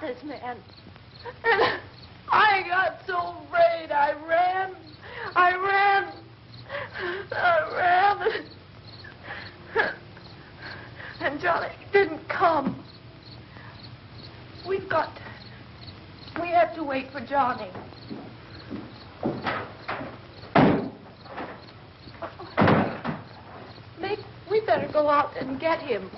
this man. And I got so afraid. I ran. And Johnny didn't come. We have to wait for Johnny. We better go out and get him.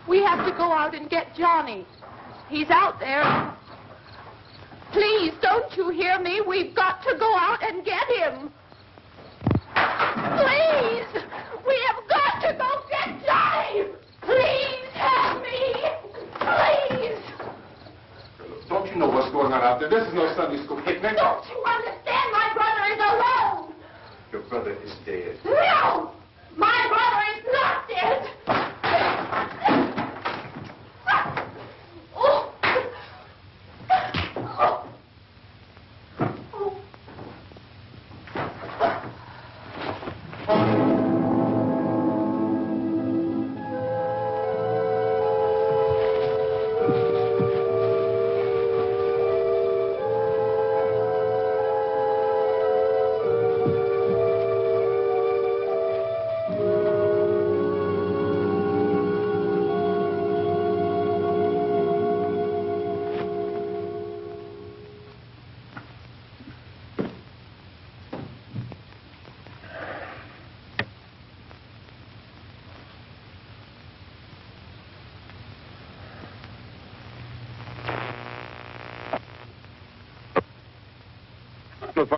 We have to go out and get Johnny. He's out there. Please, don't you hear me? We've got to go out and get him. Please! We have got to go get Johnny! Please help me! Please! Don't you know what's going on out there? This is no Sunday school picnic. Don't you understand? My brother is alone! Your brother is dead. No! My brother is not dead!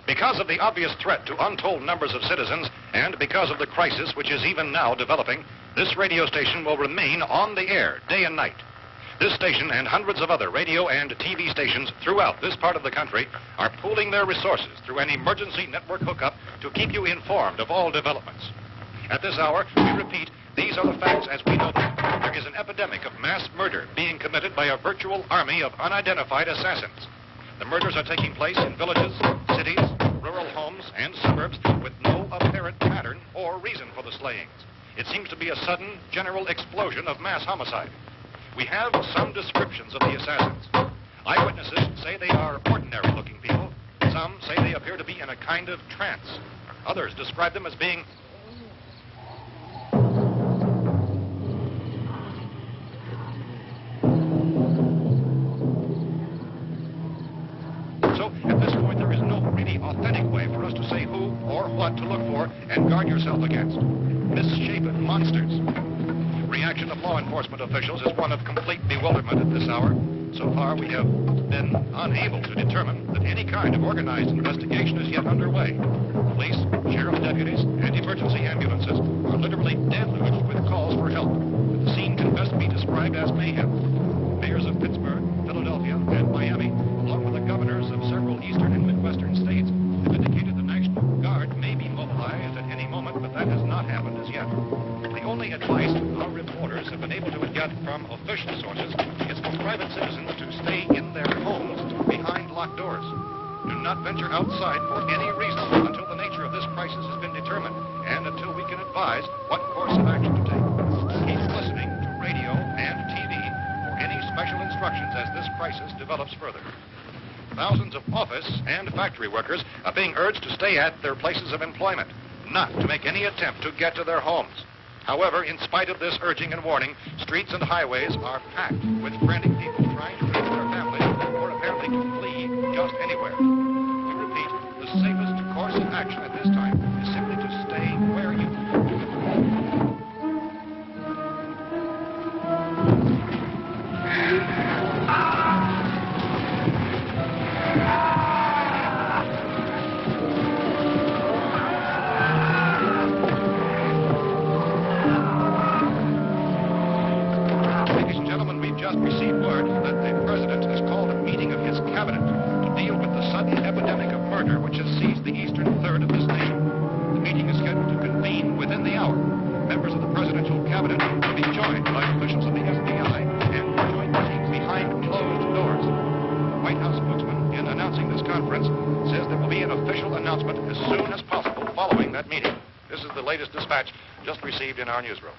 Because of the obvious threat to untold numbers of citizens, and because of the crisis which is even now developing, this radio station will remain on the air day and night. This station and hundreds of other radio and TV stations throughout this part of the country are pooling their resources through an emergency network hookup to keep you informed of all developments. At this hour, we repeat, these are the facts as we know them. There is an epidemic of mass murder being committed by a virtual army of unidentified assassins. The murders are taking place in villages, cities, rural homes, and suburbs with no apparent pattern or reason for the slayings. It seems to be a sudden, general explosion of mass homicide. We have some descriptions of the assassins. Eyewitnesses say they are ordinary-looking people. Some say they appear to be in a kind of trance. Others describe them as being at this point, there is no really authentic way for us to say who or what to look for and guard yourself against. Misshapen monsters. Reaction of law enforcement officials is one of complete bewilderment at this hour. So far, we have been unable to determine that any kind of organized investigation is yet underway. Police, sheriff's deputies, and emergency ambulances are literally deluged with calls for help. The scene can best be described as mayhem. Mayors of Pittsburgh, Philadelphia, and Miami, along with the governors of several eastern and midwestern states, have indicated the National Guard may be mobilized at any moment, but that has not happened as yet. The only advice our reporters have been able to get from official sources is for private citizens to stay in their homes behind locked doors. Do not venture outside for any reason until the nature of this crisis has been determined and until we can advise what course of action to take. Keep listening to radio and TV for any special instructions as this crisis develops further. Thousands of office and factory workers are being urged to stay at their places of employment, not to make any attempt to get to their homes. However, in spite of this urging and warning, streets and highways are packed with frantic people trying to reach their families or apparently to flee just anywhere. We repeat, the safest course of action at this time is simply to stay where you just received word that the president has called a meeting of his cabinet to deal with the sudden epidemic of murder which has seized the eastern third of this nation. The meeting is scheduled to convene within the hour. Members of the presidential cabinet will be joined by officials of the FBI and joint meetings behind closed doors. The White House spokesman, in announcing this conference, says there will be an official announcement as soon as possible following that meeting. This is the latest dispatch just received in our newsroom.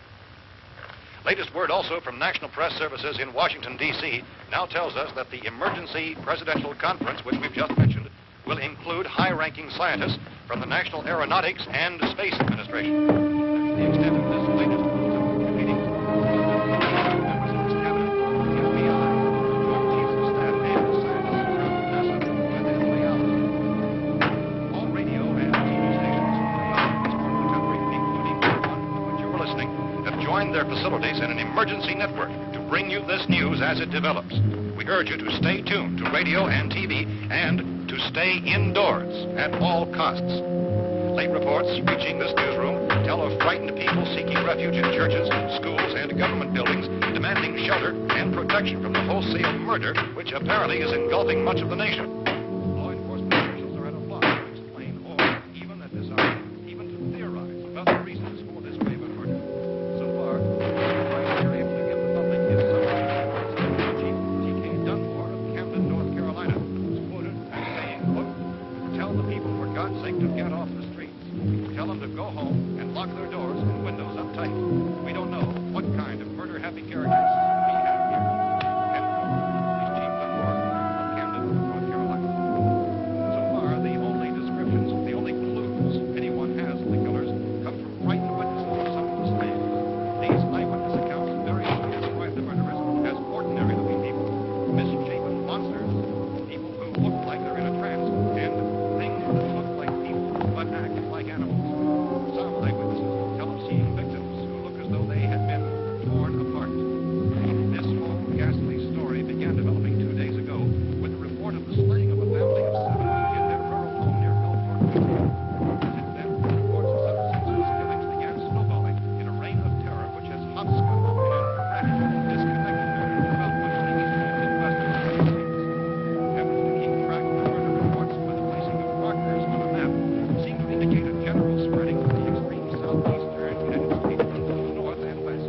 Latest word also from National Press Services in Washington, D.C. now tells us that the emergency presidential conference, which we've just mentioned, will include high-ranking scientists from the National Aeronautics and Space Administration. The extent of this latest meeting, members of this cabinet, the FBI, joint chiefs of staff, and scientists from NASA, and the FAA. All radio and TV stations throughout this part of the country, including the one to which you're listening, have joined their facilities in an emergency network to bring you this news as it develops. We urge you to stay tuned to radio and TV and to stay indoors at all costs. Late reports reaching this newsroom tell of frightened people seeking refuge in churches, schools, and government buildings, demanding shelter and protection from the wholesale murder which apparently is engulfing much of the nation. Law enforcement officials are at a loss to explain or even at this hour, even to theorize about the reasons for this wave of murder. So far, the advice we're able to give the public is somewhat Chief T.K. Dunmore of Camden, North Carolina, who's quoted as saying, quote, "Tell the people, for God's sake, to get off the streets. Tell them to go home and lock their doors and windows up tight. We don't know what kind of murder-happy characters we have here." End quote. Police Chief Dunmore of Camden, North Carolina. So far, the only descriptions, the only clues anyone has of the killers come from frightened witnesses of some of the slaves. These eyewitness accounts very much describe the murderers as ordinary-looking people, misshapen monsters, people who look like they're in a trance, and things that look like people but act like animals. Some eyewitnesses tell of seeing victims who look as though they had been torn apart. This whole ghastly story began developing 2 days ago with the report of the slaying of a family of 7 in their rural home near Gulfport, Virginia. Since then, reports of such senseless killings began snowballing in a reign of terror which has hopscotched and erratic, disconnected murder throughout much of the eastern and midwestern United States. Efforts to keep track of the murder reports by the placing of markers on a map seem to indicate a general spreading of the extreme southeastern United States into the north and west.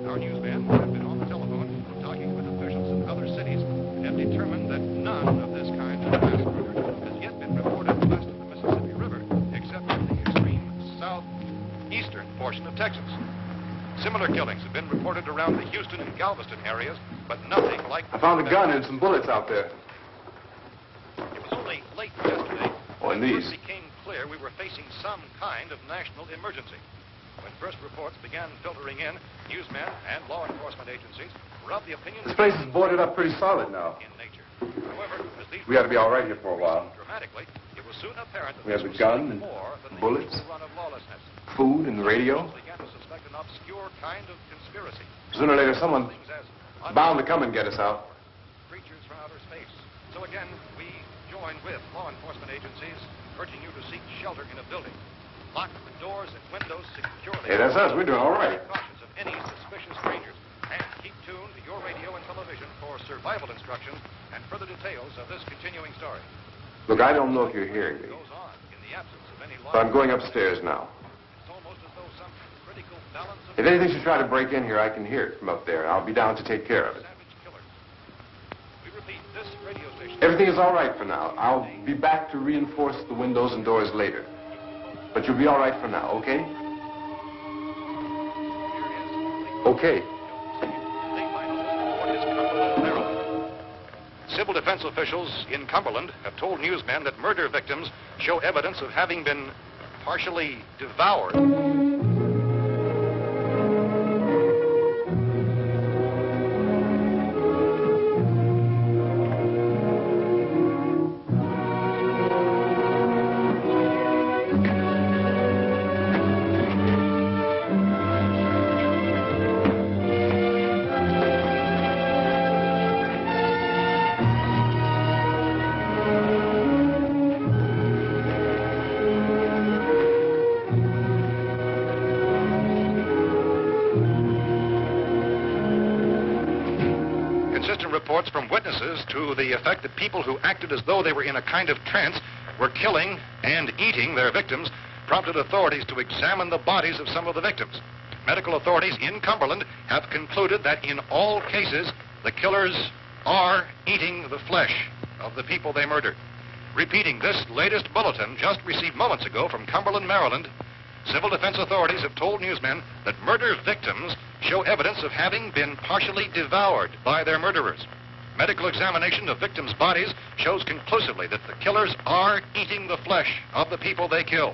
Our newsmen have been on the telephone talking with officials in other cities and have determined that none of this kind of mass murder has yet been reported west of the Mississippi River, except in the extreme southeastern portion of Texas. Similar killings have been reported around the Houston and Galveston areas, but nothing like... I found a gun and some bullets out there. It was only late yesterday Oh, and when these. it became clear we were facing some kind of national emergency. When first reports began filtering in, newsmen and law enforcement agencies were of the opinion... This place is boarded up pretty solid now. ...in nature. However, as these We ought to be all right here for a while. dramatically, it was soon apparent that We have this the was gun something and more than the bullets. usual run of lawlessness. Food and the radio. Officials began to suspect an obscure kind of conspiracy. Sooner or later, someone Things as bound to come and get us out. creatures from outer space. So again, we join with law enforcement agencies, urging you to seek shelter in a building. Lock the doors and windows securely. Hey, that's us. We're doing all right. Precautions of any suspicious strangers. And keep tuned to your radio and television for survival instructions and further details of this continuing story. Look, I don't know if you're hearing me, It goes on in the absence of any law. but I'm going upstairs now. It's almost as though some critical balance of If anything should try to break in here, I can hear it from up there. I'll be down to take care of it. savage killers. We repeat, this radio station... Everything is all right for now. I'll be back to reinforce the windows and doors later. But you'll be all right for now, okay? Okay. Civil defense officials in Cumberland have told newsmen that murder victims show evidence of having been partially devoured. Reports from witnesses to the effect that people who acted as though they were in a kind of trance were killing and eating their victims prompted authorities to examine the bodies of some of the victims. Medical authorities in Cumberland have concluded that in all cases, the killers are eating the flesh of the people they murdered. Repeating this latest bulletin just received moments ago from Cumberland, Maryland, Civil defense authorities have told newsmen that murder victims show evidence of having been partially devoured by their murderers. Medical examination of victims' bodies shows conclusively that the killers are eating the flesh of the people they kill.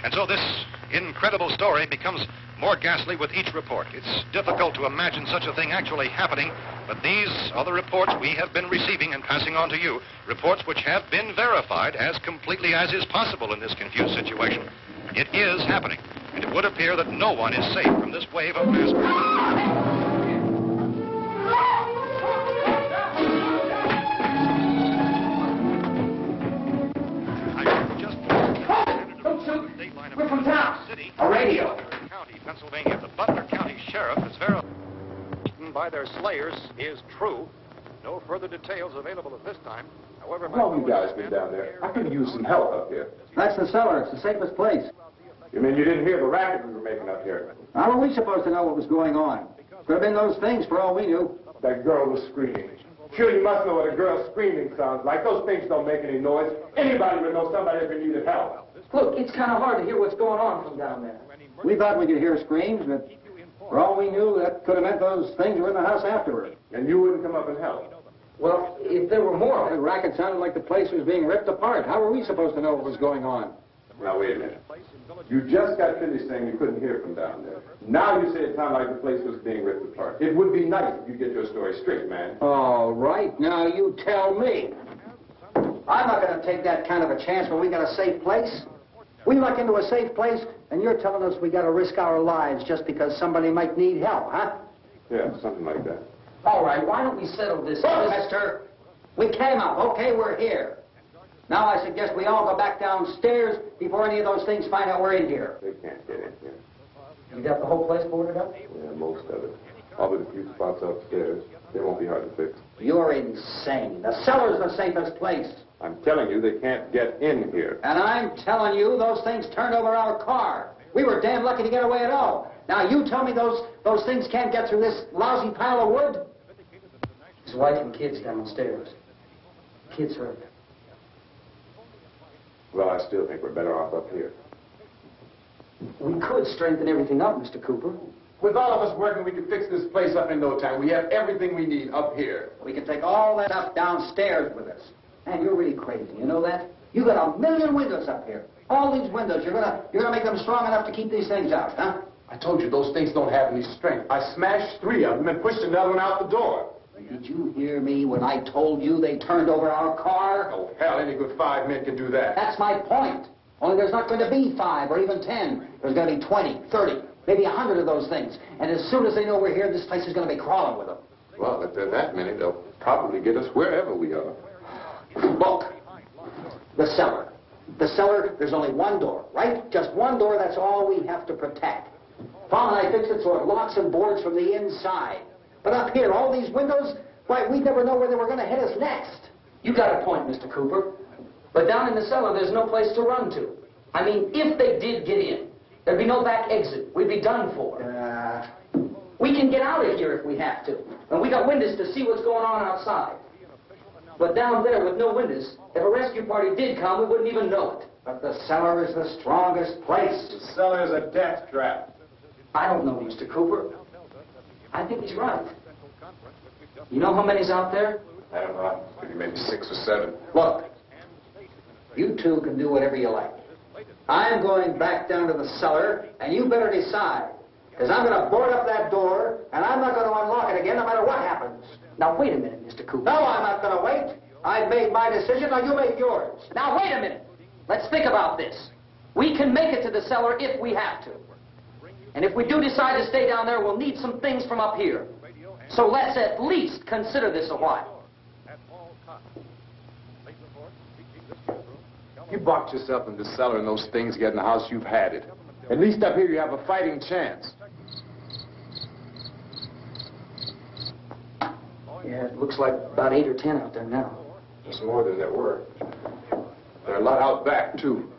And so this incredible story becomes more ghastly with each report. It's difficult to imagine such a thing actually happening, but these are the reports we have been receiving and passing on to you, reports which have been verified as completely as is possible in this confused situation. It is happening, and it would appear that no one is safe from this wave of mass murder. We're from town. A radio. County, Pennsylvania. The Butler County Sheriff has verified by their slayers is true. No further details available at this time. However, How long you guys been down there? I could use some help up here. That's the cellar. It's the safest place. You mean you didn't hear the racket we were making up here? How were we supposed to know what was going on? Could have been those things for all we knew. That girl was screaming. Sure, you must know what a girl screaming sounds like. Those things don't make any noise. Anybody would know somebody ever needed help. Look, it's kind of hard to hear what's going on from down there. We thought we could hear screams, but for all we knew, that could have meant those things were in the house afterward. And you wouldn't come up and help? Well, if there were more... The racket sounded like the place was being ripped apart. How were we supposed to know what was going on? Now, wait a minute. You just got finished saying you couldn't hear from down there. Now you say it sounded like the place was being ripped apart. It would be nice if you get your story straight, man. All right, now you tell me. I'm not going to take that kind of a chance when we got a safe place. We luck into a safe place, and you're telling us we got to risk our lives just because somebody might need help, huh? Yeah, something like that. All right, why don't we settle this? Look, mister, we came up. Okay, we're here. Now I suggest we all go back downstairs before any of those things find out we're in here. They can't get in here. You got the whole place boarded up? Yeah, most of it. All but a few spots upstairs. They won't be hard to fix. You're insane. The cellar's the safest place. I'm telling you, they can't get in here. And I'm telling you, those things turned over our car. We were damn lucky to get away at all. Now you tell me those things can't get through this lousy pile of wood? His wife and kids downstairs. Kids hurt. Well, I still think we're better off up here. We could strengthen everything up, Mr. Cooper. With all of us working, we can fix this place up in no time. We have everything we need up here. We can take all that stuff downstairs with us. Man, you're really crazy. You know that? You got 1 million windows up here. All these windows, you're gonna make them strong enough to keep these things out, huh? I told you those things don't have any strength. I smashed 3 of them and pushed another one out the door. Did you hear me when I told you they turned over our car? Oh, hell, any good 5 men can do that. That's my point. Only there's not going to be 5 or even 10. There's going to be 20, 30, maybe 100 of those things. And as soon as they know we're here, this place is going to be crawling with them. Well, if there are that many, they'll probably get us wherever we are. Look, the cellar. The cellar, there's only one door, right? Just one door, that's all we have to protect. Tom and I fixed it so it locks and boards from the inside. But up here, all these windows, why, we'd never know where they were going to hit us next. You got a point, Mr. Cooper. But down in the cellar, there's no place to run to. I mean, if they did get in, there'd be no back exit. We'd be done for. We can get out of here if we have to. And we got windows to see what's going on outside. But down there with no windows, if a rescue party did come, we wouldn't even know it. But the cellar is the strongest place. The cellar is a death trap. I don't know, Mr. Cooper. I think he's right. You know how many's out there? I don't know. Maybe 6 or 7. Look, you two can do whatever you like. I'm going back down to the cellar, and you better decide. Because I'm going to board up that door, and I'm not going to unlock it again no matter what happens. Now, wait a minute, Mr. Cooper. No, I'm not going to wait. I've made my decision, now you make yours. Now, wait a minute. Let's think about this. We can make it to the cellar if we have to. And if we do decide to stay down there, we'll need some things from up here. So let's at least consider this a while. You boxed yourself in the cellar and those things get in the house, you've had it. At least up here you have a fighting chance. Yeah, it looks like about 8 or 10 out there now. There's more than there were. There are a lot out back, too.